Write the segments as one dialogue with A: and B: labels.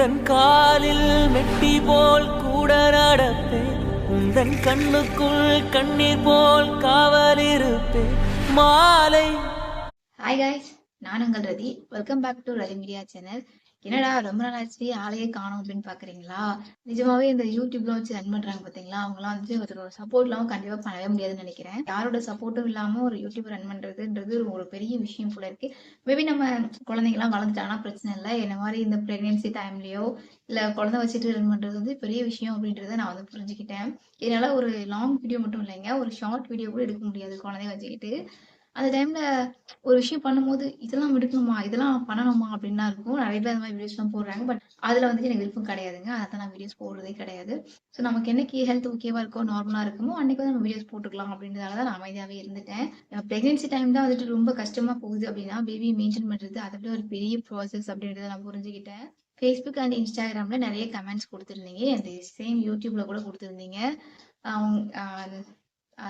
A: உந்தன் காலில் மெட்டி போல் கூட நடப்பேன், உந்தன் கண்ணுக்குள் கண்ணீர் போல் காவலிருப்பேன் மாலை.
B: ஹாய் காய்ஸ், நான் உங்கள் ரதி. Welcome back to Rati media channel. என்னடா ரொம்ப நாள் ஆச்சு ஆளையே காணும் அப்படின்னு பாக்குறீங்களா? நிஜமாவே இந்த யூடியூப்ல வச்சு ரன் பண்றாங்க பாத்தீங்களா, அவங்கலாம் வந்து ஒருத்தரோட சப்போர்ட் இல்லாம கண்டிப்பா பண்ணவே முடியாதுன்னு நினைக்கிறேன். யாரோட சப்போர்ட்டும் இல்லாம ஒரு யூடியூப் ரன் பண்றதுன்றது ஒரு பெரிய விஷயம் போல இருக்கு. மேபி நம்ம குழந்தைங்கலாம் வளர்ந்துட்டாங்கன்னா பிரச்சனை இல்லை. என்ன மாதிரி இந்த பிரெக்னன்சி டைம்லயோ இல்ல குழந்தை வச்சுட்டு ரன் பண்றது வந்து பெரிய விஷயம் அப்படின்றத நான் வந்து புரிஞ்சுக்கிட்டேன். இதனால ஒரு லாங் வீடியோ மட்டும் இல்லைங்க, ஒரு ஷார்ட் வீடியோ கூட எடுக்க முடியாது குழந்தைய வச்சுக்கிட்டு. அந்த டைம்ல ஒரு விஷயம் பண்ணும்போது இதெல்லாம் எடுக்கணுமா, இதெல்லாம் பண்ணணுமா அப்படின்லாம் இருக்கும். நிறைய பேர் அந்த மாதிரி வீடியோஸ்லாம் போடுறாங்க. பட் அதுல வந்துட்டு எனக்கு விருப்பம் கிடையாதுங்க. அதான் நான் வீடியோஸ் போடுறதே கிடையாது. ஸோ நமக்கு என்னைக்கு ஹெல்த் ஓகேவா இருக்கோ, நார்மலா இருக்குமோ அன்னைக்கு வந்து நம்ம வீடியோஸ் போட்டுக்கலாம் அப்படின்றதால தான் நான் அமைதியாவே இருந்துட்டேன். பிரெக்னன்சி டைம் தான் வந்துட்டு ரொம்ப கஷ்டமா போகுது அப்படின்னா, பேபி மெயின்டைன் பண்றது அதை விட ஒரு பெரிய ப்ராசஸ் அப்படின்றத நான் புரிஞ்சுக்கிட்டேன். ஃபேஸ்புக் அண்ட் இன்ஸ்டாகிராம்ல நிறைய கமெண்ட்ஸ் கொடுத்துருந்தீங்க, அந்த சேம் யூடியூப்ல கூட கொடுத்துருந்தீங்க.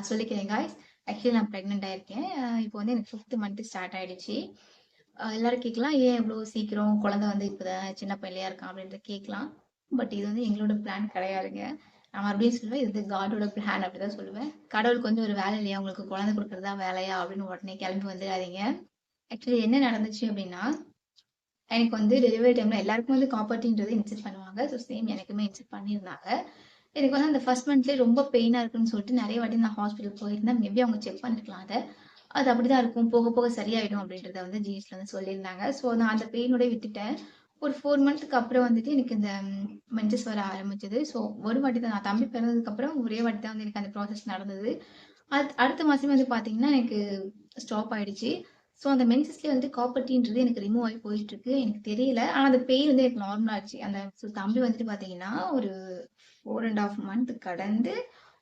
B: சொல்லிக்கிறேன் காய்ஸ், ஆக்சுவலி நான் ப்ரெக்னென்ட் ஆயிருக்கேன். இப்போ வந்து எனக்கு 5th மந்த் ஸ்டார்ட் ஆயிடுச்சு. எல்லாரும் கேட்கலாம், ஏன் இவ்வளோ சீக்கிரம் குழந்தை வந்து இப்போதான் சின்ன பிள்ளையா இருக்கான் அப்படின்றத கேட்கலாம். பட் இது வந்து எங்களோட பிளான் கிடையாதுங்க. நான் மறுபடியும் சொல்லுவேன், இது காடோட பிளான் அப்படிதான் சொல்லுவேன். கடவுளுக்கு வந்து ஒரு வேலை இல்லையா, உங்களுக்கு குழந்தை கொடுக்குறதா வேலையா அப்படின்னு உடனே கிளம்பி வந்துடாதீங்க. ஆக்சுவலி என்ன நடந்துச்சு அப்படின்னா, எனக்கு வந்து டெலிவரி டைம்ல எல்லாருக்கும் வந்து காப்பர்ட்டின்றது இன்செக்ட் பண்ணுவாங்க. ஸோ சேம் எனக்குமே இன்செக்ட் பண்ணியிருந்தாங்க. எனக்கு வந்து அந்த ஃபர்ஸ்ட் மந்த்லேயே ரொம்ப பெயினாக இருக்குன்னு சொல்லிட்டு நிறைய வாட்டி நான் ஹாஸ்பிட்டல் போயிருந்தேன். மேபி அவங்க செக் பண்ணிருக்கலாம் அதை. அது அப்படிதான் இருக்கும், போக போக சரியாயிடும் அப்படின்றத வந்து ஜிஹெச்ல வந்து சொல்லியிருந்தாங்க. ஸோ நான் அந்த பெயினோட விட்டுட்டேன். ஒரு 4 மந்த்துக்கு அப்புறம் வந்துட்டு எனக்கு இந்த மென்சஸ் வர ஆரம்பிச்சது. ஸோ ஒரு வாட்டி தான், நான் தம்பி பிறந்ததுக்கு அப்புறம் ஒரே வாட்டி தான் வந்து எனக்கு அந்த ப்ராசஸ் நடந்தது. அடுத்த மாசமே வந்து பார்த்தீங்கன்னா எனக்கு ஸ்டாப் ஆயிடுச்சு. ஸோ அந்த மென்சஸ்லேயே வந்து காப்பர்ட்டின்றது எனக்கு ரிமூவ் ஆகி போயிட்டு இருக்கு. எனக்கு தெரியல, ஆனால் அந்த பெயின் வந்து எனக்கு நார்மல் ஆச்சு. அந்த தம்பி வந்துட்டு பார்த்தீங்கன்னா ஒரு 4.5 மந்த் கடந்து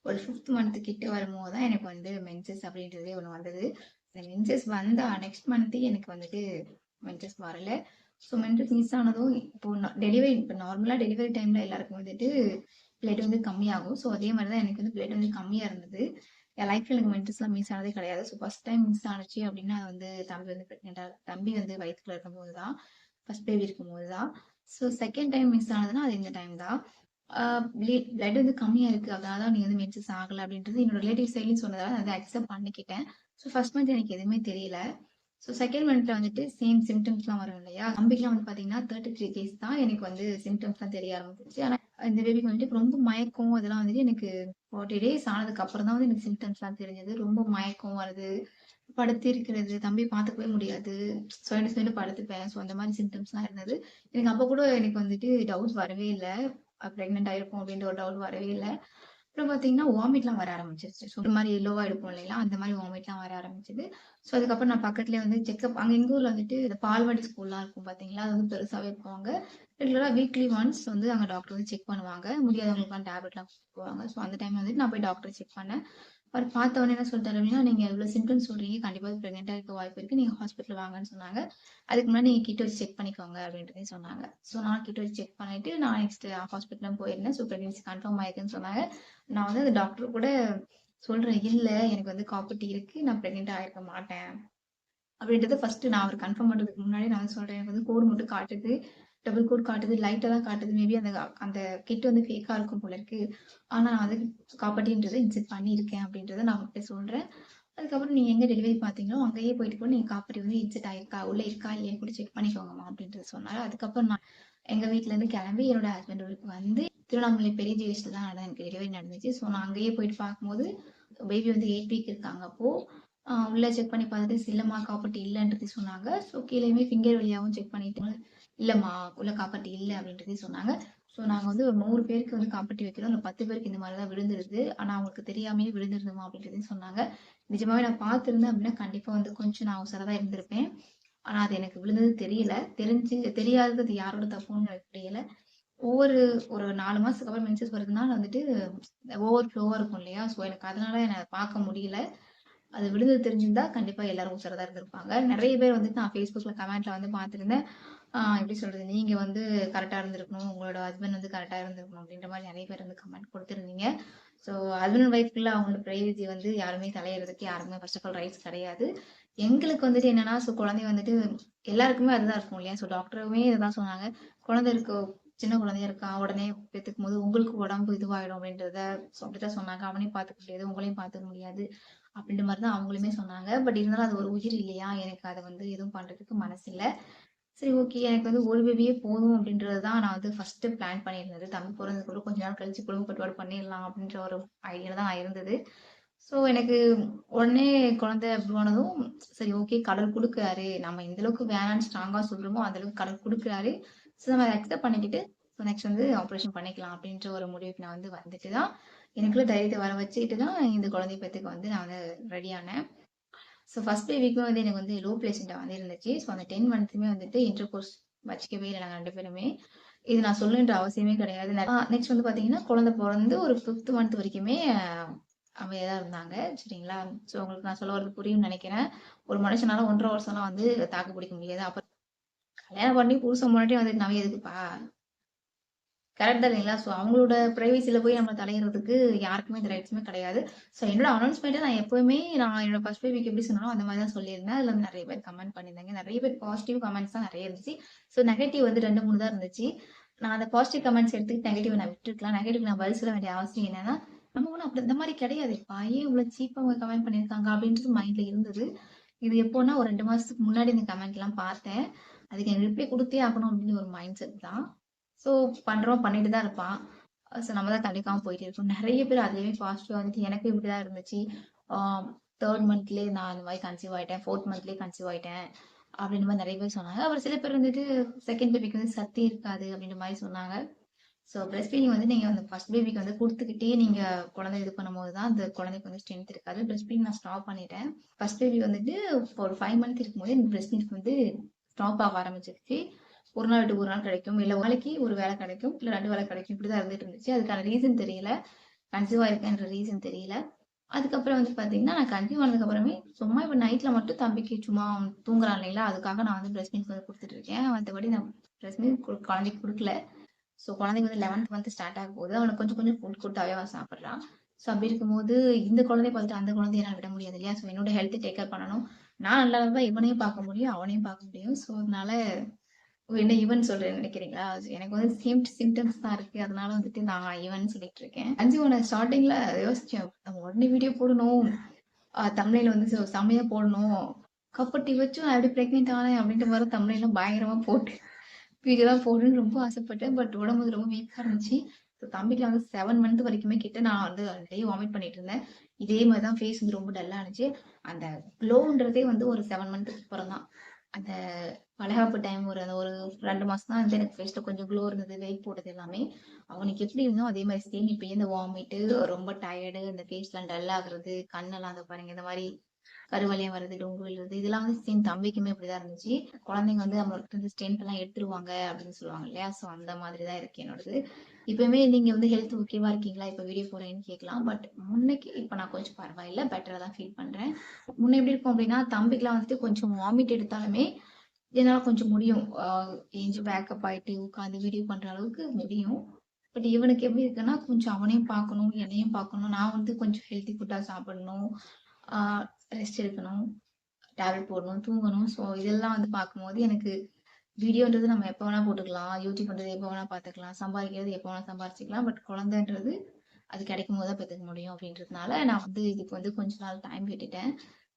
B: ஒரு 5th மந்த் கிட்ட வரும்போது தான் எனக்கு வந்து மென்சஸ் அப்படின்றதே ஒன்று வந்தது. அந்த மென்சஸ் வந்த நெக்ஸ்ட் மந்த்து எனக்கு வந்துட்டு மென்சஸ் வரல. ஸோ மென்சஸ் மிஸ் ஆனதும் இப்போ டெலிவரி, இப்போ நார்மலாக டெலிவரி டைமில் எல்லாருக்கும் வந்துட்டு பிளட் வந்து கம்மியாகும். ஸோ அதே மாதிரி தான் எனக்கு வந்து பிளட் வந்து கம்மியாக இருந்தது. என் லைஃப்ல எனக்கு மென்சஸ்லாம் மிஸ் ஆனதே கிடையாது. ஸோ ஃபர்ஸ்ட் டைம் மிஸ் ஆனிச்சு அப்படின்னா அது வந்து தம்பி வந்து ப்ரெக்னெண்டாக, தம்பி வந்து வயிற்றுல இருக்கும்போது தான், ஃபர்ஸ்ட் பேபி இருக்கும்போது தான். ஸோ செகண்ட் டைம் மிஸ் ஆனதுன்னா அது இந்த டைம் தான். பிளட் வந்து கம்மியா இருக்கு, அதனால தான் நீ வந்து மென்சஸ் ஆகலை அப்படின்றது என்னோட ரிலேட்டிவ் சைட்லையும் சொன்னதால அதை அக்செப்ட் பண்ணிக்கிட்டேன். ஸோ ஃபர்ஸ்ட் மந்த் எனக்கு எதுவுமே தெரியல. ஸோ செகண்ட் மந்த்ல வந்துட்டு சேம் சிம்டம்ஸ்லாம் வரும் இல்லையா, தம்பிக்குலாம் வந்து பார்த்தீங்கன்னா 33 டேஸ் தான் எனக்கு வந்து சிம்டம்ஸ்லாம் தெரிய ஆரம்பிச்சிச்சு. ஆனால் இந்த பேபிக்கு வந்துட்டு ரொம்ப மயக்கம், அதெல்லாம் வந்துட்டு எனக்கு 40 டேஸ் ஆனதுக்கு அப்புறம் தான் வந்து எனக்கு சிம்டம்ஸ்லாம் தெரிஞ்சது. ரொம்ப மயக்கம் வருது, படுத்து இருக்கிறது, தம்பி பார்த்துக்கவே முடியாது, சுயண்டு சுயண்டு படுத்துப்பேன். ஸோ அந்த மாதிரி சிம்டம்ஸ்லாம் இருந்தது. எனக்கு அப்போ கூட எனக்கு வந்துட்டு டவுட் வரவே இல்லை, ப்ரெக்னென்ட் ஆயிருக்கும் அப்படின்ற ஒரு டவுட் வரவே இல்லை. அப்புறம் பார்த்தீங்கன்னா வாமிட்லாம் வர ஆரம்பிச்சிருச்சு. ஸோ ஒரு மாதிரி லோவாக எடுப்போம் இல்லைங்களா, அந்த மாதிரி வாமிட்லாம் வர ஆரம்பிச்சது. ஸோ அதுக்கப்புறம் நான் பக்கத்துலேயே வந்து செக்அப், அங்கே எங்கள் ஊரில் வந்துட்டு இந்த பால்வாடி ஸ்கூல்லாம் இருக்கும் பார்த்தீங்களா, அது வந்து பெருசாகவே இருப்பாங்க. ரெகுலராக வீக்லி ஒன்ஸ் வந்து அங்கே டாக்டர் வந்து செக் பண்ணுவாங்க. முடியாதவங்களுக்குலாம் டேப்லெட்லாம் போவாங்க. ஸோ அந்த டைம் வந்துட்டு நான் போய் டாக்டர் செக் பண்ணேன். அவர் பார்த்த உடனே என்ன சொல்லிட்டாரு அப்படின்னா, நீங்கள் இவ்வளோ சிம்டம்ஸ் சொல்கிறீங்க, கண்டிப்பாக ப்ரெக்னெண்ட்டாக இருக்க வாய்ப்பு இருக்குது, நீங்கள் ஹாஸ்பிட்டல் வாங்கன்னு சொன்னாங்க. அதுக்கு முன்னாடி நீங்கள் கிட்ட வச்சு செக் பண்ணிக்கோங்க அப்படின்றதையும் சொன்னாங்க. ஸோ நான் கிட்ட வச்சு செக் பண்ணிட்டு நான் நெக்ஸ்ட் ஹாஸ்பிட்டலும் போயிருந்தேன். ஸோ ப்ரெக்னன்சி கன்ஃபார்ம் ஆயிருக்குன்னு சொன்னாங்க. நான் வந்து அந்த டாக்டர் கூட சொல்றேன், இல்லை எனக்கு வந்து காப்பர்ட்டி இருக்கு, நான் ப்ரெக்னென்ட் ஆயிருக்க மாட்டேன் அப்படின்றத ஃபர்ஸ்ட் நான் அவர் கன்ஃபார்ம் பண்றதுக்கு முன்னாடி நான் சொல்றேன். எனக்கு வந்து கோடு மட்டும் காட்டுது, டபுள் கோட் காட்டுது, லைட்டாக தான் காட்டுது. மேபி அந்த அந்த கிட் வந்து ஃபேக்காக இருக்கும் போல இருக்கு. ஆனால் நான் வந்து காப்பர்ட்டின்றதை இன்செக்ட் பண்ணியிருக்கேன் அப்படின்றத நான் அவர்கிட்ட சொல்றேன். அதுக்கப்புறம் நீங்கள் எங்கே டெலிவரி பார்த்தீங்களோ அங்கேயே போயிட்டு கூட நீங்கள் காப்பர்ட்டி வந்து இன்செக்ட் ஆயிருக்கா, உள்ளே இருக்கா இல்லையான்னு கூட செக் பண்ணிக்கோங்கம்மா அப்படின்றது சொன்னார். அதுக்கப்புறம் நான் எங்கள் வீட்டிலேருந்து கிளம்பி என்னோட ஹஸ்பண்ட் ஊருக்கு வந்து திருவண்ணாமலை பெரிய ஜிஹெச்ல தான் எனக்கு டெலிவரி நடந்துச்சு. ஸோ நான் அங்கேயே போயிட்டு பார்க்கும்போது பேபி வந்து 8 வீக் இருக்காங்க. அப்போ உள்ள செக் பண்ணி பார்த்துட்டு இல்லைம்மா காப்பர்ட்டி இல்லைன்றது சொன்னாங்க. ஸோ கீழேயுமே ஃபிங்கர் வழியாகவும் செக் பண்ணிட்டு இல்லைம்மா உள்ள காப்பர்ட்டி இல்லை அப்படின்றதே சொன்னாங்க. ஸோ நாங்கள் வந்து ஒரு 100 பேருக்கு வந்து காப்பர்ட்டி வைக்கிறோம், அந்த 10 பேருக்கு இந்த மாதிரி தான் விழுந்துருது, ஆனால் அவங்களுக்கு தெரியாமையே விழுந்துருதுமா அப்படின்றதையும் சொன்னாங்க. நிஜமாவே நான் பார்த்துருந்தேன் அப்படின்னா கண்டிப்பாக வந்து கொஞ்சம் நான் அவசரம் தான் இருந்திருப்பேன். ஆனால் அது எனக்கு விழுந்தது தெரியல. தெரியாதது அது யாரோட தப்புன்னு எனக்கு தெரியல. ஒரு 4 மாசத்துக்கு அப்புறம் மென்சஸ் வருதுன்னா வந்துட்டு ஓவர் ஃப்ளோவா இருக்கும் இல்லையா, ஸோ எனக்கு அதனால என்னை பார்க்க முடியல. அது விழுந்தது தெரிஞ்சிருந்தா கண்டிப்பா எல்லாரும் உஷாரா இருந்திருப்பாங்க. நிறைய பேர் வந்துட்டு நான் ஃபேஸ்புக்ல கமெண்ட்ல வந்து பார்த்துருந்தேன். எப்படி சொல்றது, நீங்க வந்து கரெக்டா இருந்திருக்கணும், உங்களோட ஹஸ்பண்ட் வந்து கரெக்டா இருந்திருக்கணும் அப்படின்ற மாதிரி நிறைய பேர் வந்து கமெண்ட் கொடுத்துருந்தீங்க. ஸோ ஹஸ்பண்ட் அண்ட் ஒய்ஃப்குள்ள அவங்களோட பிரைவசி வந்து யாருமே தலையிறதுக்கு யாருமே ஃபர்ஸ்ட் ஆஃப் ஆல் ரைட்ஸ் கிடையாது. எங்களுக்கு வந்துட்டு என்னன்னா, ஸோ குழந்தை வந்துட்டு எல்லாருக்குமே அதுதான் இருக்கும் இல்லையா. ஸோ டாக்டருமே இதுதான் சொன்னாங்க, குழந்தை இருக்க சின்ன குழந்தையா இருக்கா, உடனே பெத்துக்கும்போது உங்களுக்கு உடம்பு இதுவாயிடும் அப்படின்றத அப்படிதான் சொன்னாங்க. அவனையும் பார்த்துக்க முடியாது, உங்களையும் பார்த்துக்க முடியாது அப்படின்ற மாரி தான் அவங்களுமே சொன்னாங்க. பட் இருந்தாலும் அது ஒரு உயிர் இல்லையா? எனக்கு அத வந்து எதுவும் பண்றதுக்கு மனசு இல்ல. சரி ஓகே. எனக்கு வந்து ஒரு பேபியே போதும் அப்படின்றது தான் நான் வந்து ஃபர்ஸ்ட்டு பிளான் பண்ணியிருந்தது. தம்பி பொறந்ததுக்கப்புறம் கொஞ்ச நாள் கழிச்சு குடும்ப கட்டுப்பாடு பண்ணிடலாம் அப்படின்ற ஒரு ஐடியால தான் நான் இருந்தது. ஸோ எனக்கு உடனே குழந்தை போனதும் சரி ஓகே கடவுள் குடுக்குறாரு. நம்ம எந்த அளவுக்கு வேணான்னு ஸ்ட்ராங்கா சொல்றோமோ, அந்த அளவுக்கு கடவுள் குடுக்குறாரு. ஸோ நம்ம அத அக்செப்ட் பண்ணிக்கிட்டு, ஸோ நெக்ஸ்ட் வந்து ஆப்ரேஷன் பண்ணிக்கலாம் அப்படின்ற ஒரு முடிவுக்கு நான் வந்து வந்துட்டு தான், எனக்குள்ள தைரியத்த வர வச்சுக்கிட்டு தான் இந்த குழந்தைய பெத்துக்க வந்து நான் வந்து ரெடி ஆனேன். ஸோ ஃபர்ஸ்ட் பேபிக்கும் வந்து எனக்கு வந்து லோ பிளேசென்டா வந்து இருந்துச்சு. ஸோ அந்த 10 மந்த்ஸுமே வந்துட்டு இன்டர்கோர்ஸ் வச்சுக்கவே இல்ல நாங்க 2 பேருமே. இது நான் சொல்லணுன்ற அவசியமே கிடையாது. நெக்ஸ்ட் வந்து பார்த்தீங்கன்னா, குழந்தை பொறந்து ஒரு 5த் மந்த் வரைக்குமே அமைதியா தான் இருந்தாங்க. சரிங்களா? ஸோ உங்களுக்கு நான் சொல்ல வர்றது புரியும்னு நெனைக்கிறேன். ஒரு மனுஷனால 1 1/2 வருஷம்லாம் வந்து தாக்கு பிடிக்க முடியாது. அப்ப கல்யாணம் பண்ணி புருஷன் முன்னாடி வந்துட்டு நம்ம எதுக்குப்பா? கரெக்ட் தான் இல்லைங்களா? ஸோ அவங்களோட பிரைவசில போய் நம்ம தலையிடுறதுக்கு யாருக்குமே இந்த ரைட்ஸுமே கிடையாது. ஸோ என்னோட அனௌன்ஸ்மெண்ட்ட நான் எப்பவுமே நான் என்னோட ஃபர்ஸ்ட் பேபிக்கு எப்படி சொன்னேனோ அந்த மாரி தான் சொல்லியிருந்தேன். அதுல வந்து நெறைய பேர் கமெண்ட் பண்ணியிருந்தாங்க. நெறைய பேர் பாசிட்டிவ் கமெண்ட்ஸ் தான் நெறைய இருந்துச்சு. ஸோ நெகட்டிவ் வந்து 2, 3 தான் இருந்துச்சு. நான் அந்த பாசிட்டிவ் கமெண்ட்ஸ் எடுத்துக்கிட்டு நெகட்டிவ் நான் விட்டுருக்கலாம். நெகட்டிவ்க்கு நான் பதில் சொல்ல வேண்டிய அவசியம் என்னன்னா, நம்ம ஒண்ணும் அப்படி இந்த மாரி கிடையாதேப்பா! ஏன் இவ்வளோ சீப்பா அவங்க கமெண்ட் பண்ணியிருக்காங்க அப்படின்றது மைண்ட்ல இருந்தது. இது எப்போன்னா ஒரு 2 மாசத்துக்கு முன்னாடி இந்த கமெண்ட்லாம் பார்த்தேன். அதுக்கு எனக்கு ரிப்ளை குடுத்தே ஆகணும் அப்படின்னு ஒரு மைண்ட் செட் தான். ஸோ பண்றவன் பண்ணிட்டு தான் இருப்பான். ஸோ நம்ம தான் கண்டுக்காம போயிட்டே இருக்கோம். நெறைய பேர் அதுலயுமே பாசிட்டிவா வந்துட்டு எனக்கு இப்படிதான் இருந்துச்சு. ஆ 3 மந்த்லயே நான் அந்த மாரி கன்சீவ் ஆயிட்டேன். 4த் மந்த்லயே கன்சீவ் ஆயிட்டேன். அப்படின்ற மாரி நெறைய பேர் சொன்னாங்க. அப்புறம் சில பேர் வந்துட்டு செகண்ட் பேபிக்கு வந்து சத்தே இருக்காது அப்படின்ற மாரி சொன்னாங்க. ஸோ பிரஸ்ட் ஃபீடிங் வந்து நீங்க அந்த ஃபர்ஸ்ட் பேபிக்கு வந்து குடுத்துக்கிட்டே நீங்க குழந்தை இது பண்ணும்போது தான் அந்த குழந்தைக்கு வந்து ஸ்ட்ரென்த் இருக்காது. பிரஸ்ட் ஃபீடிங் நான் ஸ்டாப் பண்ணிட்டேன். ஃபர்ஸ்ட் பேபி வந்துட்டு ஒரு 5 மந்த் இருக்கும்போது எனக்கு பிரஸ்ட் மில்க் வந்து ஸ்டாப் ஆக ஆரம்பிச்சிருச்சு. ஒரு நாள் விட்டு ஒரு நாள் கிடைக்கும். இல்ல ஒரு நாளைக்கு ஒரு வேளை கிடைக்கும். இல்ல 2 வேளை கிடைக்கும். இப்படிதான் இருந்துட்டு இருந்துச்சு. அதுக்கான ரீசன் தெரியல. கன்சீவ் ஆயிருக்கேன்ற ரீசன் தெரியல. அதுக்கப்புறம் வந்து பார்த்தீங்கன்னா, நான் கன்சீவ் ஆனதுக்கு அப்புறமே சும்மா இப்ப நைட்ல மட்டும் தம்பிக்கு சும்மா அவன் தூங்குறான் இல்லைங்களா? அதுக்காக நான் வந்து பிரஸ்ட் மில்க் வந்து குடுத்துட்டு இருக்கேன். மத்தபடி நான் பிரஸ்ட் மில்க் குழந்தைக்கு குடுக்கல. ஸோ குழந்தைக்கு வந்து 11த் மந்த் ஸ்டார்ட் ஆக போகுது. அவனுக்கு கொஞ்சம் கொஞ்சம் ஃபுட் குடுத்தாவே அவன் சாப்பிடுறான். ஸோ அப்படி இருக்கும்போது இந்த குழந்தைய பார்த்துட்டு அந்த குழந்தைய என்னால விட முடியாது இல்லையா? ஸோ என்னோட ஹெல்த்த டேக் கேர் பண்ணணும். நான் நல்லா இருந்தா இவனையும் பார்க்க முடியும், அவனையும் பார்க்க முடியும். ஸோ அதனால என்ன இவன் சொல்றேன்னு நினைக்கிறீங்களா? எனக்கு வந்து சேம் சிம்டம்ஸ் தான் இருக்கு. அதனால வந்துட்டு நான் இவன் சொல்லிட்டு இருக்கேன். கன்சீவ் ஸ்டார்டிங்ல யோசிச்சேன். நம்ம உடனே வீடியோ போடணும். தம்ப்நெயில் வந்து செம்மையா போடணும். கப்பட்டி வச்சு நான் எப்படி பிரெக்னென்ட் ஆனேன் அப்படின்ற மாரி தம்ப்நெயில்லாம் பயங்கரமா போட்டு வீடியோலாம் போடணும்னு ரொம்ப ஆசைப்பட்டேன். பட் உடம்பு வந்து ரொம்ப வீக்கா இருந்துச்சு. ஸோ தம்பிக்கு வந்து 7 மந்த் வரைக்குமே கிட்ட நான் வந்து டெய்லி வாமிட் பண்ணிட்டு இருந்தேன். இதே மாரி தான் ஃபேஸ் வந்து ரொம்ப டல்லா இருந்துச்சு. அந்த க்ளோன்றதே வந்து ஒரு 7 மந்த்துக்கு அப்புறம் தான். அந்த வளகாப்பு டைம் ஒரு 2 மாசம் தான் வந்து எனக்கு ஃபேஸ்ல கொஞ்சம் க்ளோ இருந்தது. வெயிட் போட்டது எல்லாமே. அவனுக்கு எப்படி இருந்தோ அதே மாரி சேம் இப்பயே இந்த வாமிட்டு, ரொம்ப டயர்டு, இந்த ஃபேஸ்லாம் டல் ஆகுறது, கண்ணெல்லாம் இதோ பாருங்க இந்த மாரி கருவளையம் வருது, டொங்கு விழுறது இதெல்லாம் வந்து சேம் தம்பிக்குமே இப்படிதான் இருந்துச்சு. குழந்தைங்க வந்து நம்மள்ட்ட இருந்து ஸ்ட்ரென்த் எல்லாம் எடுத்துருவாங்க அப்படின்னு சொல்லுவாங்க இல்லையா? ஸோ அந்த மாதிரி தான் இருக்கு என்னோடது. இப்பவுமே நீங்க வந்து ஹெல்த் ஓகேவா இருக்கீங்களா? இப்ப வீடியோ போடுறேன்னு கேட்கலாம். பட் முன்னைக்கு இப்ப நான் கொஞ்சம் பரவாயில்ல. பெட்டரா தான் ஃபீல் பண்றேன். முன்ன எப்படி இருக்கும் அப்படின்னா, தம்பிக்குலாம் வந்துட்டு கொஞ்சம் வாமிட் எடுத்தாலுமே என்னால கொஞ்சம் முடியும். எந்திச்சு பேக்கப் ஆயிட்டு உட்காந்து வீடியோ பண்ற அளவுக்கு முடியும். பட் இவனுக்கு எப்படி இருக்குன்னா, கொஞ்சம் அவனையும் பார்க்கணும், என்னையும் பார்க்கணும். நான் வந்து கொஞ்சம் ஹெல்த்தி ஃபுட்டா சாப்பிடணும். ஆ ரெஸ்ட் எடுக்கணும். டேப்லெட் போடணும், தூங்கணும். ஸோ இதெல்லாம் வந்து பார்க்கும்போது எனக்கு வீடியோன்றது நம்ம எப்போ வேணா போட்டுக்கலாம். யூடியூப்ன்றது எப்போ வேணா பார்த்துக்கலாம். சம்பாதிக்கிறது எப்போ வேணா சம்பாரிச்சுக்கலாம். பட் குழந்தைன்றது அது கிடைக்கும்போது தான் பெத்துக்க முடியும் அப்படின்றதுனால, நான் வந்து இதுக்கு வந்து கொஞ்ச நாள் டைம் விட்டுட்டேன்.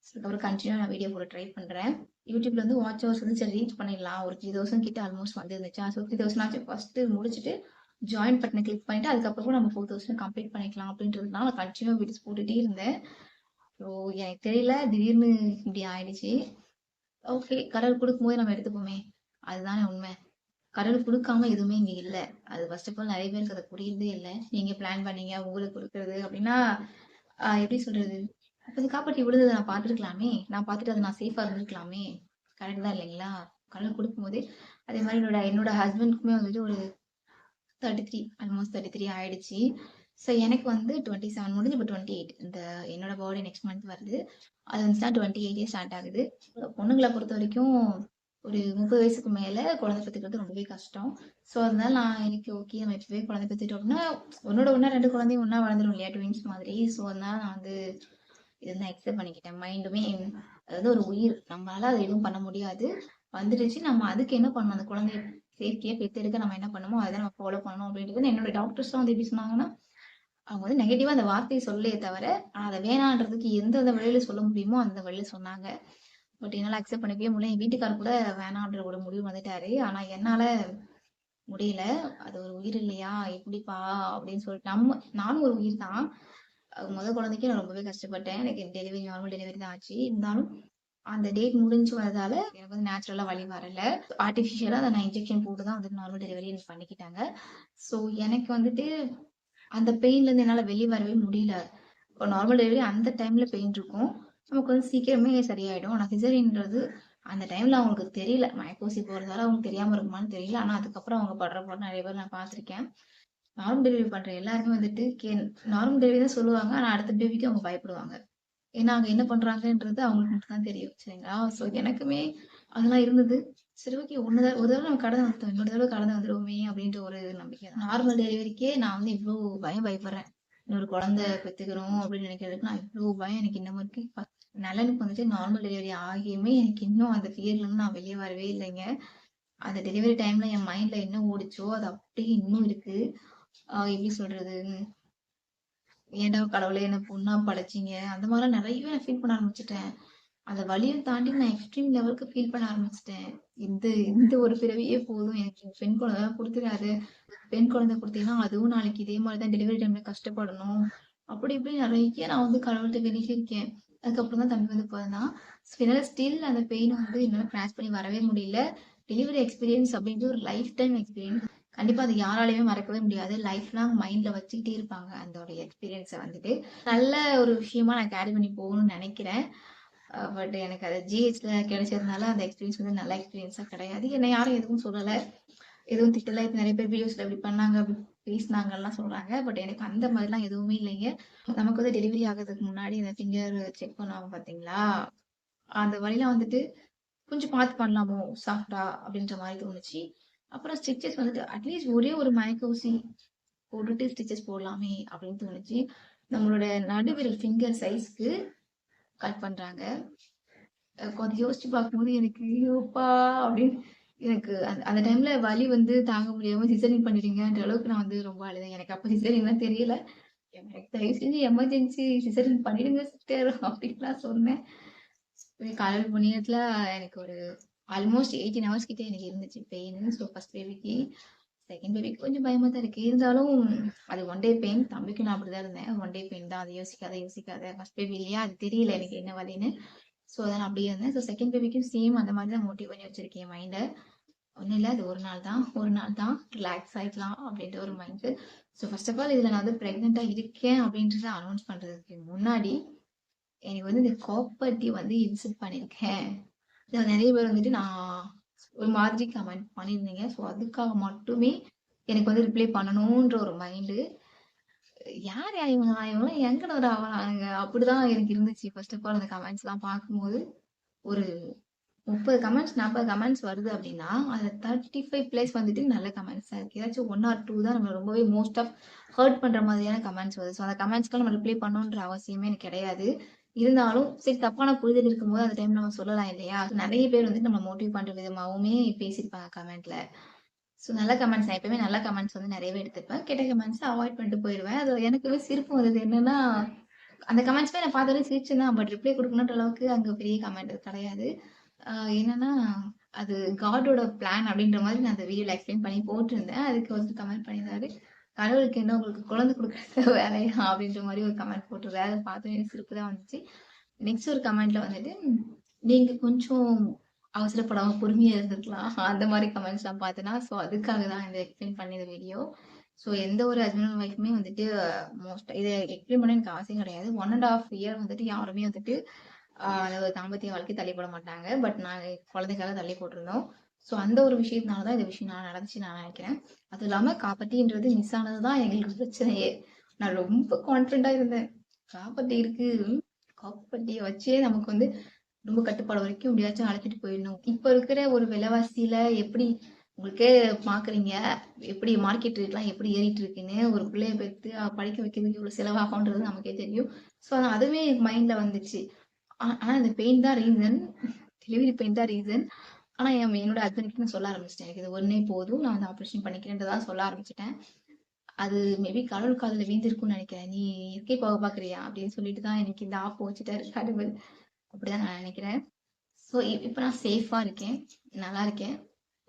B: அதுக்கப்புறம் கன்டினியூவா நான் வீடியோ போட ட்ரை பண்றேன். யூடியூப்ல வந்து வாட்ச் ஹவர்ஸ் வந்து சரி ரீச் பண்ணிடலாம். ஒரு 3000 கிட்ட ஆல்மோஸ்ட் வந்துருந்துச்சா. ஸோ 3000 ஆச்சும் ஃபர்ஸ்ட்டு முடிச்சுட்டு, ஜாயின் பட்டன கிளிக் பண்ணிட்டு, அதுக்கப்புறம் நம்ம 4000 கம்ப்ளீட் பண்ணிக்கலாம் அப்படின்றதுனால நான் கன்டினியூவா வீடியோஸ் போட்டுட்டே இருந்தேன். ஸோ எனக்கு தெரியல. திடீர்னு இப்படி ஆயிடுச்சு. ஓகே. கடவுள் குடுக்கும்போது நம்ம எடுத்துப்போமே! அதுதானே உண்மை. கடவுள் குடுக்காம எதுவுமே இங்க இல்ல. அது ஃபர்ஸ்ட் ஆஃப் ஆல் நெறைய பேருக்கு அது புரியுறதே இல்ல. நீங்க பிளான் பண்ணீங்க, உங்களுக்கு குடுக்குறது அப்டின்னா, எப்படி சொல்றது? அப்ப அது காப்பாத்தி விழுந்தத நான் பார்த்துருக்கலாமே! நான் பார்த்துட்டு அத நான் சேஃபா இருந்திருக்கலாமே! கரெக்ட் தான் இல்லைங்களா? கடவுள் குடுக்கும்போதே அதே மாரி என்னோட என்னோட ஹஸ்பண்டுக்குமே வந்துட்டு ஒரு 33 ஆல்மோஸ்ட் 33 ஆயிடுச்சு. ஸோ எனக்கு வந்து 27 முடிஞ்சு இப்ப 28 இந்த என்னோட பர்த்டே நெக்ஸ்ட் மந்த் வருது. அது வந்துச்சுன்னா 28 ஸ்டார்ட் ஆகுது. பொண்ணுங்கள பொறுத்தவரைக்கும் ஒரு 30 வயசுக்கு மேல குழந்தை பெத்துக்கிறது ரொம்பவே கஷ்டம். ஸோ அதனால நான் எனக்கு ஓகே நம்ம இப்பவே குழந்தை பெத்துட்டோம் அப்படின்னா, ஒண்ணோட ஒண்ணா 2 குழந்தையும் ஒண்ணா வளர்ந்துரும் இல்லையா? ட்வின்ஸ் மாதிரி. ஸோ அதனால நான் வந்து இத வந்து அக்செப்ட் பண்ணிக்கிட்டேன். மைண்டுமே அதாவது ஒரு உயிர். நம்மளால அத எதுவும் பண்ண முடியாது. வந்துடுச்சு. நம்ம அதுக்கு என்ன பண்ணணும்? அந்த குழந்தைய சேஃப்டியா பெத்தெடுக்க நம்ம என்ன பண்ணுமோ அதை நம்ம ஃபாலோ பண்ணணும் அப்படின்றது என்னோட டாக்டர்ஸ்லாம் வந்து எப்படி சொன்னாங்கன்னா, அவங்க வந்து நெகட்டிவா அந்த வார்த்தையை சொல்லலையே தவிர, ஆனா அத வேணான்றதுக்கு எந்தெந்த வழியில சொல்ல முடியுமோ அந்த வழியில சொன்னாங்க. பட் என்னால அக்செப்ட் பண்ணிக்கவே முடியல. என் வீட்டுக்காரர் கூட வேணான்ற ஒரு முடிவு வந்துட்டாரு. ஆனா என்னால முடியல. அது ஒரு உயிர் இல்லையா? எப்படிப்பா? அப்படின்னு சொல்லிட்டு நானும் ஒரு உயிர் தான். குழந்தைக்கு நான் ரொம்பவே கஷ்டப்பட்டேன். எனக்கு டெலிவரி நார்மல் டெலிவரி தான் ஆச்சு. இருந்தாலும் அந்த டேட் முடிஞ்சு வரதால எனக்கு வந்து நேச்சுரலா வலி வரல. ஆர்டிஃபிஷியலா அத நான் இன்ஜெக்ஷன் போட்டு தான் வந்து நார்மல் டெலிவரி எனக்கு பண்ணிக்கிட்டாங்க. ஸோ எனக்கு வந்துட்டு அந்த பெயின்ல இருந்து என்னால வெளிய வரவே முடியல. இப்போ நார்மல் டெலிவரி அந்த டைம்ல பெயின் இருக்கும். நமக்கு வந்து சீக்கிரமே சரியாயிடும். ஆனா சிசேரியன்றது அந்த டைம்ல அவங்களுக்கு தெரியல. மயக்க போறதால அவங்களுக்கு தெரியாம இருக்குமான்னு தெரியல. ஆனா அதுக்கப்புறம் அவங்க படுற பாடு நிறைய பேர் நான் பார்த்துருக்கேன். நார்மல் டெலிவரி பண்ற எல்லாருமே வந்துட்டு நார்மல் டெலிவரி தான் சொல்லுவாங்க. ஆனா அடுத்த பேபிக்கு அவங்க பயப்படுவாங்க. ஏன்னா அங்க என்ன பண்றாங்கன்றது அவங்களுக்கு மட்டும் தான் தெரியும். சரிங்களா? ஸோ எனக்குமே அதெல்லாம் இருந்தது. சரி ஓகே ஒரு தடவை நம்ம கடந்து வந்துட்டோம். இன்னொரு தடவை கடந்து வந்துருவோமே அப்படின்ற ஒரு நம்பிக்கை தான். நார்மல் டெலிவரிக்கே நான் வந்து இவ்ளோ பயப்படுறேன். இன்னொரு குழந்தை பெத்துக்கிறோம் அப்படின்னு நினைக்கிறதுக்கு நான் இவ்ளோ பயம் எனக்கு இன்னமும் இருக்கு. நலனுக்கு வந்துட்டு நார்மல் டெலிவரி ஆகியுமே எனக்கு இன்னும் அந்த ஃபியர்ல இருந்து நான் வெளியே வரவே இல்லைங்க. அந்த டெலிவரி டைம்ல என் மைண்ட்ல என்ன ஓடிச்சோ அது அப்படியே இன்னும் இருக்கு. எப்படி சொல்றது? ஏன்டா கடவுளே என்ன பொண்ணா படைச்சீங்க? அந்த மாதிரிலாம் நிறையவே நான் ஃபீல் பண்ண ஆரம்பிச்சுட்டேன். அந்த வலியும் தாண்டி நான் எக்ஸ்ட்ரீம் லெவலுக்கு ஃபீல் பண்ண ஆரம்பிச்சுட்டேன். இந்த இந்த ஒரு பிறவியே போதும். எனக்கு பெண் குழந்தை குடுத்துறாத. பெண் குழந்தை குடுத்தீங்கன்னா, அதுவும் நாளைக்கு இதே மாரி தான் டெலிவரி டைம்ல கஷ்டப்படணும். அப்படி இப்படி நிறைய நான் வந்து கடவுள்ட்ட வேண்டியிருக்கேன். அதுக்கப்புறம் தான் தம்பி வந்து பிறந்தான். என்னால ஸ்டில் அந்த பெயின் வந்து என்னால கிராஸ் பண்ணி வரவே முடியல. டெலிவரி எக்ஸ்பீரியன்ஸ் அப்படின்றது ஒரு லைஃப் டைம் எக்ஸ்பீரியன்ஸ். கண்டிப்பா அது யாராலயுமே மறக்கவே முடியாது. லைஃப் லாங் மைண்ட்ல வச்சுக்கிட்டே இருப்பாங்க அதோட எக்ஸ்பீரியன்ஸ வந்துட்டு. நல்ல ஒரு விஷயமா நான் கேரி பண்ணி போகணும்னு நினைக்கிறேன். பட் எனக்கு அது ஜிஹெச்ல கிடைச்சதுனால அந்த எக்ஸ்பீரியன்ஸ் வந்து நல்ல எக்ஸ்பீரியன்ஸா கிடையாது. என்னை யாரும் எதுவும் சொல்லல. எதுவும் திட்டல. இப்ப நிறைய பேர் வீடியோஸ்ல இப்படி பண்ணாங்க, அப்படி பேசினாங்கலாம் சொல்றாங்க. பட் எனக்கு அந்த மாதிரிலாம் எதுவுமே இல்லைங்க. நமக்கு வந்து டெலிவரி ஆகுறதுக்கு முன்னாடி இந்த ஃபிங்கர் செக் பண்ணுவாங்க பார்த்தீங்களா? அந்த வலிலாம் வந்துட்டு கொஞ்சம் பார்த்து பண்ணலாமோ சாஃப்ட்டா அப்படின்ற மாரி தோணுச்சு. அப்புறம் ஸ்டிச்சஸ் வந்துட்டு அட்லீஸ்ட் ஒரே ஒரு மயக்க ஊசி போட்டுட்டு ஸ்டிச்சஸ் போடலாமே அப்படின்னு தோணுச்சு. நம்மளோட நடுவிரல் ஃபிங்கர் சைஸ்க்கு கட் பண்றாங்க. கொஞ்சம் யோசிச்சு பார்க்கும்போது எனக்கு ஐயோப்பா! அப்படின்னு எனக்கு அந்த டைம்ல வலி வந்து தாங்க முடியாம சிசேரியன் பண்ணிடுங்கன்ற அளவுக்கு நான் வந்து ரொம்ப அழுதேன். எனக்கு அப்ப சிசேரியன்லாம் தெரியல. எனக்கு தயவு செஞ்சு எமர்ஜென்சி சிசேரியன் பண்ணிடுங்க சிஸ்டர் அப்படின்லாம் சொன்னேன். கடவுள் புண்ணியத்துல எனக்கு ஒரு ஆல்மோஸ்ட் 18 ஹவர்ஸ் கிட்ட எனக்கு இருந்துச்சு பெயின். ஸோ ஃபர்ஸ்ட் பேபிக்கு. செகண்ட் பேபிக்கு கொஞ்சம் பயமா தான் இருக்கு. இருந்தாலும் அது ஒன் டே பெயின். தம்பிக்கு நான் அப்படிதான் இருந்தேன். ஒன் டே பெயின் தான். அதை யோசிக்காத. ஃபர்ஸ்ட் பேபி இல்லையா? அது தெரியல எனக்கு என்ன வலின்னு. ஸோ அதான் அப்படியே இருந்தேன். ஸோ செகண்ட் பேபிக்கும் சேம் அந்த மாதிரி தான் மோட்டிவ் பண்ணி வச்சிருக்கேன் மைண்ட. ஒன்றும் இல்லை, அது ஒரு நாள் தான் ரிலாக்ஸ் ஆகிக்கலாம் அப்படின்ற ஒரு mind. So first of all இதில் நான் வந்து ப்ரெக்னெண்ட்டாக இருக்கேன் அப்படின்றத அனௌன்ஸ் பண்ணுறதுக்கு முன்னாடி எனக்கு வந்து இந்த காப்பர்ட்டி வந்து இன்சல்ட் பண்ணியிருக்கேன். இதில் நிறைய பேர் வந்துட்டு நான் ஒரு மாதிரி கமெண்ட் பண்ணியிருந்தீங்க. ஸோ அதுக்காக மட்டுமே எனக்கு வந்து ரிப்ளை பண்ணணுன்ற ஒரு மைண்டு. யார் இவங்களாம் எங்கடா வராங்க அப்படிதான் எனக்கு இருந்துச்சு. ஃபர்ஸ்ட் ஆஃப் ஆல் அந்த கமெண்ட்ஸ்லாம் பார்க்கும்போது ஒரு 30 கமெண்ட்ஸ் 40 கமெண்ட்ஸ் வருது அப்படின்னா அதில் 35+ வந்துட்டு நல்ல கமெண்ட்ஸ் தான் இருக்குது. ஏதாச்சும் 1 or 2 தான் நம்ம ரொம்பவே மோஸ்ட் ஆஃப் ஹர்ட் பண்ணுற மாதிரியான கமெண்ட்ஸ் வருது. ஸோ அந்த கமெண்ட்ஸ்க்கு நம்ம ரிப்ளை பண்ணணுன்ற அவசியமே எனக்கு கிடையாது. இருந்தாலும் சரி, தப்பான புரிதல் இருக்கும்போது அந்த டைம் நம்ம சொல்லலாம் இல்லையா? நிறைய பேர் வந்துட்டு நம்ம மோட்டிவ் பண்ணுற விதமாகவுமே பேசியிருப்பாங்க கமெண்ட்ல. ஸோ நல்ல கமெண்ட்ஸ் நான் எப்பவுமே நல்ல கமெண்ட்ஸ் வந்து நிறையவே எடுத்துப்பேன். கெட்ட கமெண்ட்ஸை அவாய்ட் பண்ணிட்டு போயிடுவேன். அது எனக்குமே சிரிப்பு வந்தது என்னன்னா, அந்த கமெண்ட்ஸ்மே நான் பார்த்தோன்னே சிரிச்சேன் தான். பட் ரிப்ளை கொடுக்கணுன்ற அளவுக்கு அங்கே பெரிய கமெண்ட் கிடையாது. என்னன்னா, அது காடோட பிளான் அப்படின்ற மாதிரி நான் அந்த வீடியோல எக்ஸ்பிளைன் பண்ணி போட்டிருந்தேன். அதுக்கு வந்து கமெண்ட் பண்ணியிருந்தாரு, கடவுளுக்கு என்ன உங்களுக்கு குழந்தை கொடுக்குறது வேலையா அப்படின்ற மாதிரி ஒரு கமெண்ட் போட்டிருந்தாரு. அதை பார்த்து எனக்கு சிரிப்பு தான் வந்துச்சு. நெக்ஸ்ட் ஒரு கமெண்ட்ல வந்துட்டு, நீங்க கொஞ்சம் அவசரப்படாம பொறுமையா இருந்திருக்கலாம் அந்த மாதிரி கமெண்ட்ஸ்லாம் பார்த்தேன்னா, ஸோ அதுக்காக தான் இந்த எக்ஸ்பிளைன் பண்ணி இந்த வீடியோ. ஸோ எந்த ஒரு ஹஸ்பண்ட் அண்ட் ஒய்ஃப்மே வந்துட்டு இதை எக்ஸ்பிளைன் பண்ண எனக்கு அவசியம் கிடையாது. 1.5 year வந்துட்டு யாருமே வந்துட்டு அதாவது தாம்பத்திய வாழ்க்கை தள்ளி போட மாட்டாங்க. பட் நாங்கள் குழந்தைக்காக தள்ளி போட்டிருந்தோம். ஸோ அந்த ஒரு விஷயத்தினால தான் இந்த விஷயம் நான் நடந்துச்சு நான் நினைக்கிறேன். அதுவும் இல்லாமல் காப்பட்டின்றது மிஸ் ஆனது தான் எங்களுக்கு பிரச்சனையே. நான் ரொம்ப கான்ஃபிடென்ட்டாக இருந்தேன். காப்பட்டி இருக்கு, காப்பட்டியை வச்சே நமக்கு வந்து ரொம்ப கட்டுப்பாடு வரைக்கும் எப்படியாச்சும் அழைச்சிட்டு போயிடணும். இப்போ இருக்கிற ஒரு விலைவாசியில எப்படி உங்களுக்கே பார்க்குறீங்க, எப்படி மார்க்கெட் ரேட்லாம் எப்படி ஏறிட்டு இருக்குன்னு. ஒரு பிள்ளைய பெற்று படிக்க வைக்கிறதுக்கு இவ்வளோ செலவாகும்ன்றது நமக்கே தெரியும். ஸோ அதுவே எனக்கு மைண்டில் வந்துச்சு. ஆனா இந்த பெயின் தான் ரீசன். டெலிவரி பெயின் தான் ரீசன். ஆனா என்னோட ஹஸ்பண்ட்கிட்ட நான் சொல்ல ஆரம்பிச்சிட்டேன். எனக்கு இது ஒண்ணே போதும். நான் வந்து ஆப்ரேஷன் பண்ணிக்கிறேன்றதா சொல்ல ஆரம்பிச்சுட்டேன். அது மேபி கடவுள் காதுல வீழ்ந்திருக்கும்னு நெனைக்கிறேன். "நீ எஸ்கேப் ஆக பார்க்குறியா?" அப்படின்னு சொல்லிட்டு தான் எனக்கு இந்த ஆப் வச்சுட்டாரு கடவுள். அப்படிதான் நான் நெனைக்கிறேன். ஸோ இப்ப நான் சேஃபா இருக்கேன். நல்லா இருக்கேன்.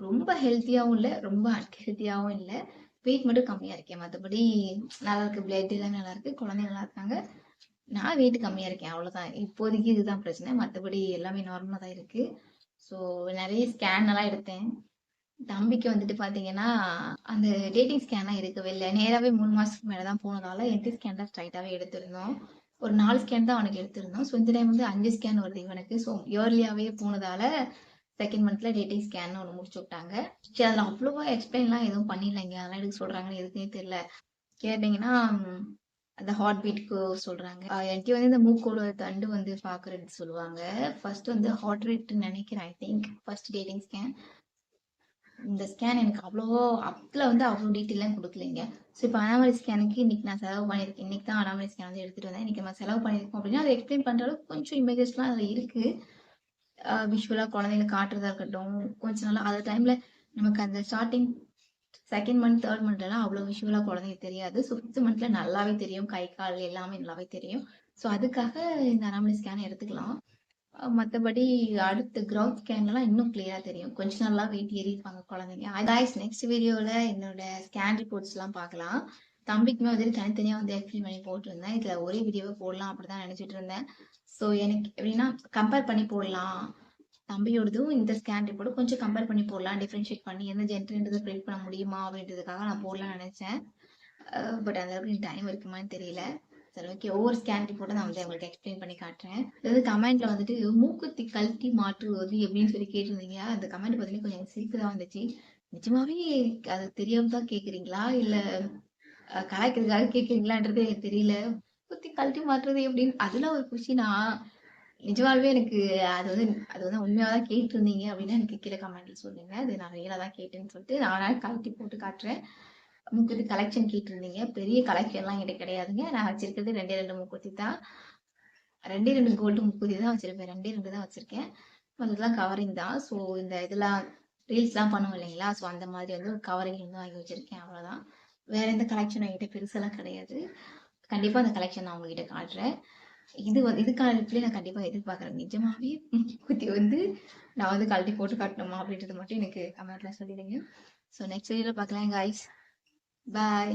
B: ரொம்ப ஹெல்த்தியாவும் இல்ல. ரொம்ப அன்ஹெல்த்தியாவும் இல்ல. வெயிட் மட்டும் கம்மியா இருக்கேன். மத்தபடி நல்லா இருக்கு. பிளட் எல்லாம் நல்லா இருக்கு. குழந்தைங்க நல்லா இருக்காங்க. நான் வெயிட் கம்மியா இருக்கேன். அவ்வளோதான். இப்போதைக்கு இதுதான் பிரச்சனை. மத்தபடி எல்லாமே நார்மலா தான் இருக்கு. ஸோ நெறைய ஸ்கேன் எல்லாம் எடுத்தேன். தம்பிக்கு வந்துட்டு பார்த்தீங்கன்னா, அந்த டேட்டிங் ஸ்கேன்லாம் எடுக்கவே இல்ல. நேராவே 3 மாசத்துக்கு மேல தான் போனதால, என்டி ஸ்கேன் தான் ஸ்ட்ரைட்டாவே எடுத்திருந்தோம். ஒரு 4 ஸ்கேன் தான் அவனுக்கு எடுத்திருந்தோம். ஸோ இந்த டைம் வந்து 5 ஸ்கேன் வருது இவனுக்கு. ஸோ இயர்லியாவே போனதால, செகண்ட் மந்த்ல டேட்டிங் ஸ்கேன்னு ஒண்ணு முடிச்சு விட்டாங்க. சரி அதில அவ்வளவா எக்ஸ்பிளைன்லாம் எதுவும் பண்ணிடலைங்க. அதெல்லாம் எதுக்கு சொல்றாங்கன்னு எதுக்குன்னே தெரியல. கேட்டீங்கன்னா, அந்த ஹார்ட் பீட்க்கு சொல்றாங்க. என்டி வந்து இந்த மூக்கோட தண்டு வந்து பார்க்குறதுக்கு சொல்லுவாங்க. ஃபர்ஸ்ட் வந்து ஹார்ட் ரேட்ன்னு நெனைக்கிறேன் I think. First dating scan. இந்த ஸ்கேன் எனக்கு அப்பல வந்து அவ்வளோ டீட்டெயிலாம் குடுக்கலைங்க. ஸோ இப்போ அனாமலி ஸ்கேனுக்கு இன்னைக்கு நான் செலவு பண்ணியிருக்கேன். இன்னைக்கு தான் அனாமலி ஸ்கேன் வந்து எடுத்துட்டு வந்தேன். இன்னைக்கு நம்ம செலவு பண்ணியிருக்கோம் அப்படின்னா, அத எக்ஸ்பிளைன் பண்ற அளவுக்கு கொஞ்சம் இமேஜஸ்லாம் அதில இருக்கு. விஷுவலா குழந்தைங்களுக்கு காட்டுறதா இருக்கட்டும், கொஞ்சம் நல்லா அந்த டைம்ல நமக்கு அந்த ஸ்டார்ட்டிங் 2ண்ட் மந்த், 3 மந்த்லலாம் அவ்வளோ விஷுவலா குழந்தைங்களுக்கு தெரியாது. ஸோ 5த் மந்த்ல நல்லாவே தெரியும். கை, கால் எல்லாமே நல்லாவே தெரியும். ஸோ அதுக்காக இந்த அனாமலி ஸ்கேன் எடுத்துக்கலாம். மத்தபடி அடுத்த கிரவுத் ஸ்கேன்லலாம் இன்னும் கிளியரா தெரியும். கொஞ்ச நாளா வெயிட் ஏறியிருப்பாங்க குழந்தைங்க. காய்ஸ் நெக்ஸ்ட் வீடியோல என்னோட ஸ்கேன் ரிப்போர்ட்ஸ்லாம் பார்க்கலாம். தம்பிக்குமே வந்துட்டு தனித்தனியா வந்து எக்ஸ்பிளைன் பண்ணி போட்டிருந்தேன். இதுல ஒரே வீடியோவா போடலாம் அப்படிதான் நினைச்சிட்டு இருந்தேன். ஸோ எனக்கு எப்படின்னா கம்பேர் பண்ணி போடலாம். தம்பியோடதும் இந்த ஸ்கேன் ரிப்போர்ட்டும் கொஞ்சம் கம்பேர் பண்ணி போடலாம். டிஃபரன்ஷியேட் பண்ணி எந்த ஜென்டர்ன்றதை ப்ரெடிக்ட் பண்ண முடியுமா அப்படின்றதுக்காக நான் போடலாம்னு நினைச்சேன். பட் அந்த அளவுக்கு டைம் இருக்குமான்னு தெரியல. சரி ஓகே. ஒவ்வொரு ஸ்கேன் ரிப்போர்ட்டும் நான் வந்து உங்களுக்கு எக்ஸ்பிளைன் பண்ணி காட்டுறேன். அதாவது கமெண்ட்ல வந்துட்டு மூக்குத்தி கழட்டி மாற்றுவது எப்படின்னு சொல்லி கேட்டிருந்தீங்க. அந்த கமெண்ட் பார்த்தீங்கன்னா கொஞ்சம் எனக்கு சிரிப்பு தான் வந்துச்சு. நிஜமாவே அது தெரியாம தான் கேட்குறீங்களா? இல்ல கலாய்க்கிறதுக்காக கேட்குறீங்களான்றது எனக்கு தெரியல. மூக்குத்தி கழட்டி மாற்றுறது எப்படின்னு அதுல ஒரு கொஸ்டினா நிஜமாலுமே எனக்கு அது வந்து உண்மையா தான் கேட்டிருந்தீங்க அப்படின்னா எனக்கு கீழே கமெண்ட்ல சொல்லுங்க. அது நான் ரியலா தான் கேட்டேன்னு சொல்லிட்டு நானா கழட்டி போட்டு காட்டுறேன். மூக்குத்தி கலெக்ஷன் கேட்டிருந்தீங்க. பெரிய கலெக்ஷன்லாம் என்கிட்ட கிடையாதுங்க. நான் வச்சிருக்கிறது 2 மூக்குத்தி தான். 2 கோல்டு மூக்குத்தி தான் வச்சிருப்பேன். 2 தான் வச்சிருக்கேன். மத்ததெல்லாம் கவரிங் தான். ஸோ இந்த இதெல்லாம் ரீல்ஸ்லாம் பண்ணுவோம் இல்லைங்களா? ஸோ அந்த மாதிரி வந்து ஒரு கவரிங் வந்து வாங்கி வச்சிருக்கேன். அவ்வளோதான். வேற எந்த கலெக்ஷனும் என்கிட்ட பெருசாலாம் கிடையாது. கண்டிப்பா அந்த கலெக்ஷன் நான் உங்ககிட்ட காட்டுறேன். இதுக்கான ரிப்ளை நான் கண்டிப்பா எதிர்பார்க்குறேன். நிஜமாவே மூக்குத்தி வந்து நான் வந்து கழட்டி போட்டு காட்டணுமா அப்படின்றது மட்டும் எனக்கு கமெண்ட்ல சொல்லிடுங்க. ஸோ நெக்ஸ்ட் வீடியோல பார்க்கலாம் காய்ஸ். பாய்.